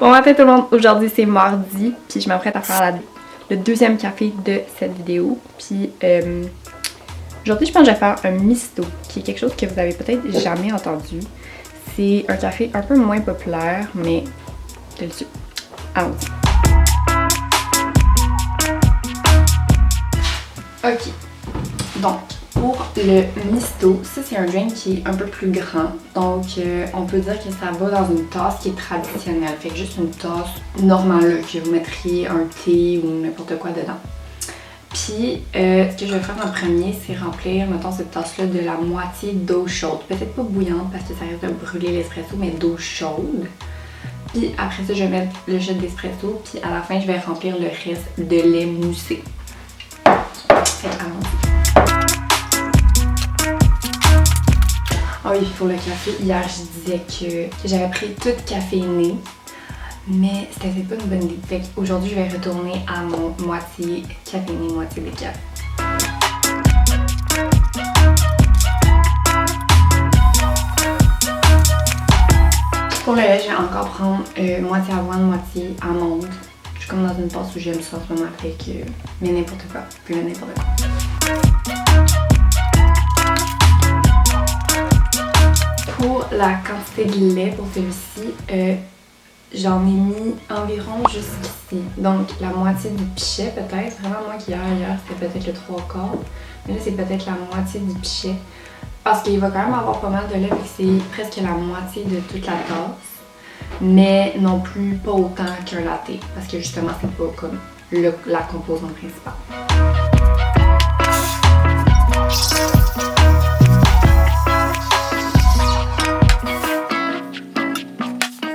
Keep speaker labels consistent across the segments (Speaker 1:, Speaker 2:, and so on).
Speaker 1: Bon matin tout le monde, aujourd'hui c'est mardi, puis je m'apprête à faire le deuxième café de cette vidéo. Puis aujourd'hui je pense que je vais faire un misto, qui est quelque chose que vous avez peut-être jamais entendu. C'est un café un peu moins populaire, mais délicieux. Allons-y. Ok, donc pour le misto, ça c'est un drink qui est un peu plus grand, donc on peut dire que ça va dans une tasse qui est traditionnelle, fait que juste une tasse normale là, que vous mettriez un thé ou n'importe quoi dedans. Puis ce que je vais faire en premier, c'est remplir, mettons, cette tasse-là de la moitié d'eau chaude, peut-être pas bouillante parce que ça risque de brûler l'espresso, mais d'eau chaude. Puis après ça, je vais mettre le jet d'espresso, puis à la fin, je vais remplir le reste de lait moussé. Fait allons-y. Ah oui, pour le café, hier je disais que j'avais pris tout caféiné, mais c'était pas une bonne idée. Fait qu'aujourd'hui je vais retourner à mon moitié caféiné, moitié décaf. Pour le lait, je vais encore prendre moitié avoine, moitié amande. Je suis comme dans une passe où j'aime ça en ce moment, fait que mais n'importe quoi, puis n'importe quoi. Pour la quantité de lait pour celui-ci, j'en ai mis environ jusqu'ici. Donc la moitié du pichet peut-être. Vraiment moi hier c'était peut-être le 3/4. Mais là c'est peut-être la moitié du pichet. Parce qu'il va quand même avoir pas mal de lait, fait que c'est presque la moitié de toute la tasse. Mais non plus pas autant qu'un latte. Parce que justement c'est pas comme la composante principale.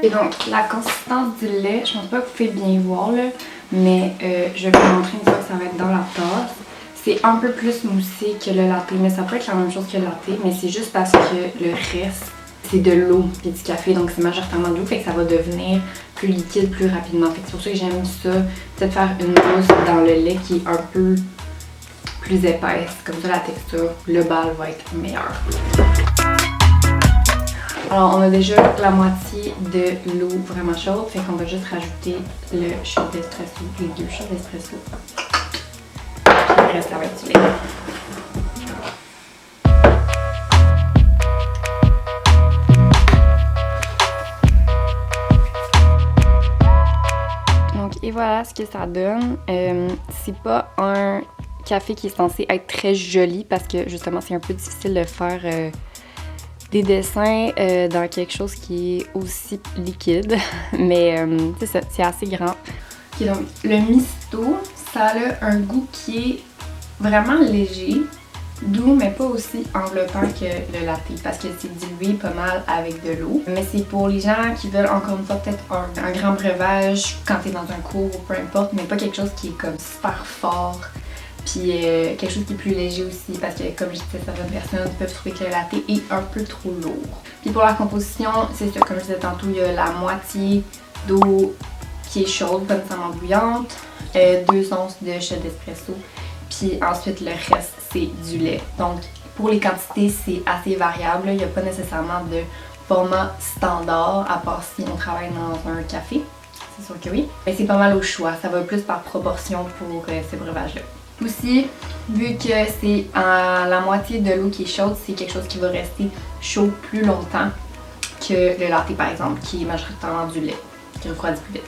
Speaker 1: Et donc, la consistance du lait, je pense pas que vous pouvez bien voir là, mais je vais vous montrer une fois que ça va être dans la tasse. C'est un peu plus moussé que le latte, mais ça peut être la même chose que le latte, mais c'est juste parce que le reste, c'est de l'eau et du café, donc c'est majoritairement de l'eau, fait que ça va devenir plus liquide plus rapidement. Fait que c'est pour ça que j'aime ça, peut-être faire une mousse dans le lait qui est un peu plus épaisse, comme ça la texture globale va être meilleure. Alors on a déjà la moitié de l'eau vraiment chaude, fait qu'on va juste rajouter le shot d'espresso, les 2 shots d'espresso. Puis le reste ça va être du lait. Donc et voilà ce que ça donne. C'est pas un café qui est censé être très joli parce que justement c'est un peu difficile de faire des dessins dans quelque chose qui est aussi liquide, mais c'est ça, c'est assez grand. Okay, donc le misto, ça a un goût qui est vraiment léger, doux, mais pas aussi enveloppant que le latte, parce que c'est dilué pas mal avec de l'eau. Mais c'est pour les gens qui veulent encore une fois peut-être un grand breuvage quand t'es dans un cours ou peu importe, mais pas quelque chose qui est comme super fort. Puis quelque chose qui est plus léger aussi, parce que comme je disais, certaines personnes peuvent trouver que le latte est un peu trop lourd. Puis pour la composition, c'est ça, comme je disais tantôt, il y a la moitié d'eau qui est chaude, pas nécessairement bouillante, 2 onces de shot d'espresso, puis ensuite le reste c'est du lait. Donc pour les quantités c'est assez variable, il n'y a pas nécessairement de format standard, à part si on travaille dans un café, c'est sûr que oui. Mais c'est pas mal au choix, ça va plus par proportion pour ces breuvages-là. Aussi, vu que c'est la moitié de l'eau qui est chaude, c'est quelque chose qui va rester chaud plus longtemps que le latte par exemple, qui est majoritairement du lait, qui refroidit plus vite.